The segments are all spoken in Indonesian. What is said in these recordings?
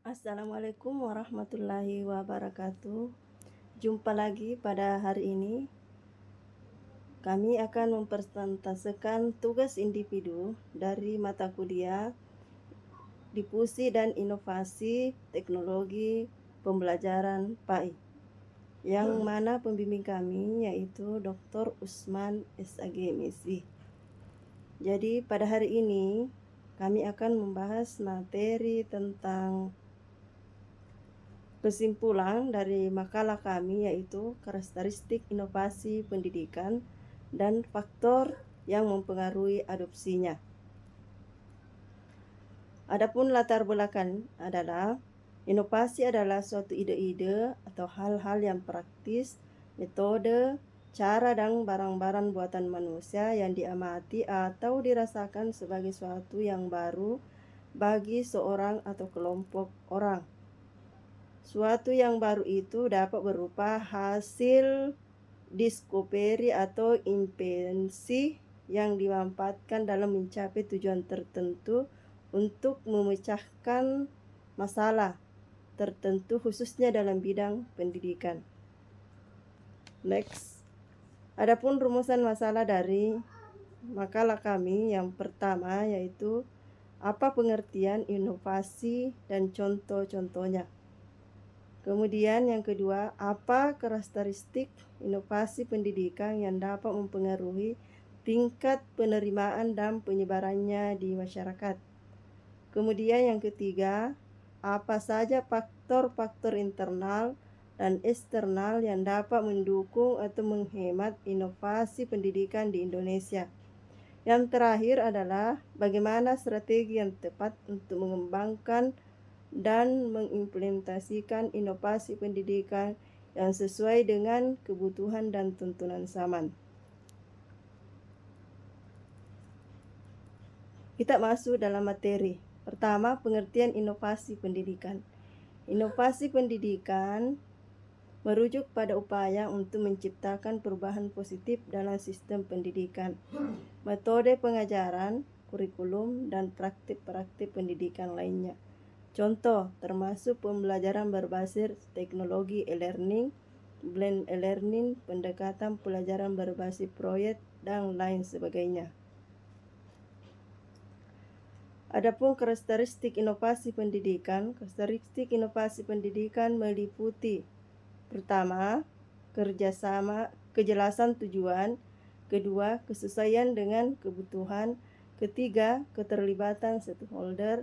Assalamualaikum warahmatullahi wabarakatuh. Jumpa lagi pada hari ini. Kami akan mempresentasikan tugas individu dari mata kuliah Difusi dan Inovasi Teknologi Pembelajaran PAI, yang mana pembimbing kami yaitu Dr. Usman SAG MSI. Jadi pada hari ini kami akan membahas materi tentang kesimpulan dari makalah kami, yaitu karakteristik inovasi pendidikan dan faktor yang mempengaruhi adopsinya. Adapun latar belakang adalah inovasi adalah suatu ide-ide atau hal-hal yang praktis, metode, cara dan barang-barang buatan manusia yang diamati atau dirasakan sebagai suatu yang baru bagi seorang atau kelompok orang. Suatu yang baru itu dapat berupa hasil discovery atau invensi yang dimanfaatkan dalam mencapai tujuan tertentu untuk memecahkan masalah tertentu, khususnya dalam bidang pendidikan. Next. Adapun rumusan masalah dari makalah kami yang pertama yaitu apa pengertian inovasi dan contoh-contohnya. Kemudian yang kedua, apa karakteristik inovasi pendidikan yang dapat mempengaruhi tingkat penerimaan dan penyebarannya di masyarakat. Kemudian yang ketiga, apa saja faktor-faktor internal dan eksternal yang dapat mendukung atau menghemat inovasi pendidikan di Indonesia. Yang terakhir adalah bagaimana strategi yang tepat untuk mengembangkan dan mengimplementasikan inovasi pendidikan yang sesuai dengan kebutuhan dan tuntunan zaman. Kita masuk dalam materi. Pertama, pengertian inovasi pendidikan. Inovasi pendidikan merujuk pada upaya untuk menciptakan perubahan positif dalam sistem pendidikan, metode pengajaran, kurikulum, dan praktik-praktik pendidikan lainnya. Contoh termasuk pembelajaran berbasis teknologi e-learning, blend e-learning, pendekatan pelajaran berbasis proyek, dan lain sebagainya. Adapun karakteristik inovasi pendidikan. Karakteristik inovasi pendidikan meliputi: pertama, kerjasama, kejelasan tujuan; kedua, kesesuaian dengan kebutuhan; ketiga, keterlibatan stakeholder;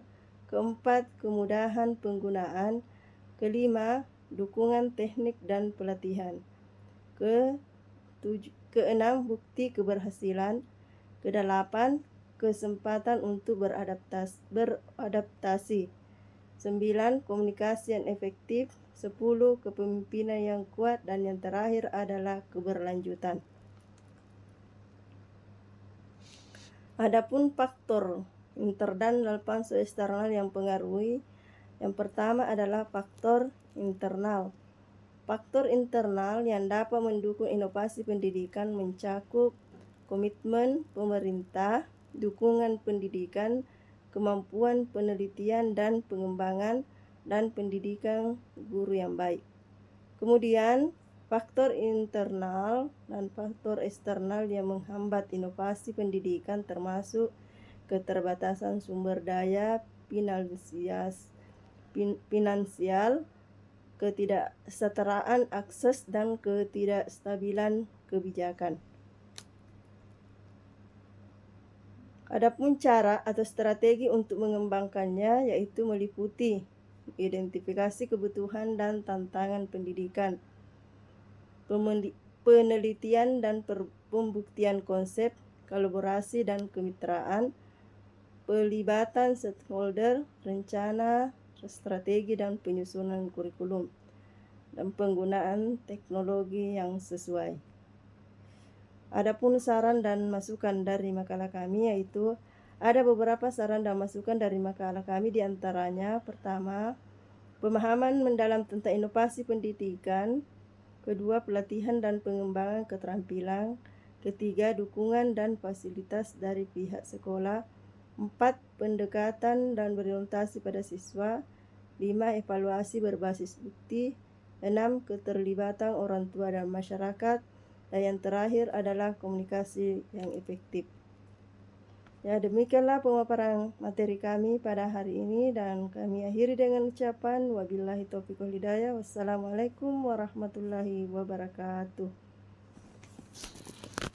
keempat, kemudahan penggunaan; kelima, dukungan teknik dan pelatihan; keenam, bukti keberhasilan; kedelapan, kesempatan untuk beradaptasi; 9, komunikasi yang efektif; 10, kepemimpinan yang kuat; dan yang terakhir adalah keberlanjutan. Adapun faktor internal dan faktor eksternal yang mempengaruhi. Yang pertama adalah faktor internal. Faktor internal yang dapat mendukung inovasi pendidikan mencakup komitmen pemerintah, dukungan pendidikan, kemampuan penelitian dan pengembangan, dan pendidikan guru yang baik. Kemudian, faktor internal dan faktor eksternal yang menghambat inovasi pendidikan termasuk keterbatasan sumber daya finansial, ketidaksetaraan akses, dan ketidakstabilan kebijakan. Adapun cara atau strategi untuk mengembangkannya yaitu meliputi identifikasi kebutuhan dan tantangan pendidikan, penelitian dan pembuktian konsep, kolaborasi dan kemitraan, pelibatan stakeholder, rencana, strategi dan penyusunan kurikulum, dan penggunaan teknologi yang sesuai. Adapun saran dan masukan dari makalah kami yaitu ada beberapa saran dan masukan dari makalah kami, diantaranya: pertama, pemahaman mendalam tentang inovasi pendidikan; kedua, pelatihan dan pengembangan keterampilan; ketiga, dukungan dan fasilitas dari pihak sekolah; 4, pendekatan dan berorientasi pada siswa; 5. Evaluasi berbasis bukti. 6. Keterlibatan orang tua dan masyarakat. Dan yang terakhir adalah komunikasi yang efektif. Ya, demikianlah pemaparan materi kami pada hari ini dan kami akhiri dengan ucapan wabillahi taufiq wal hidayah. Wassalamualaikum warahmatullahi wabarakatuh.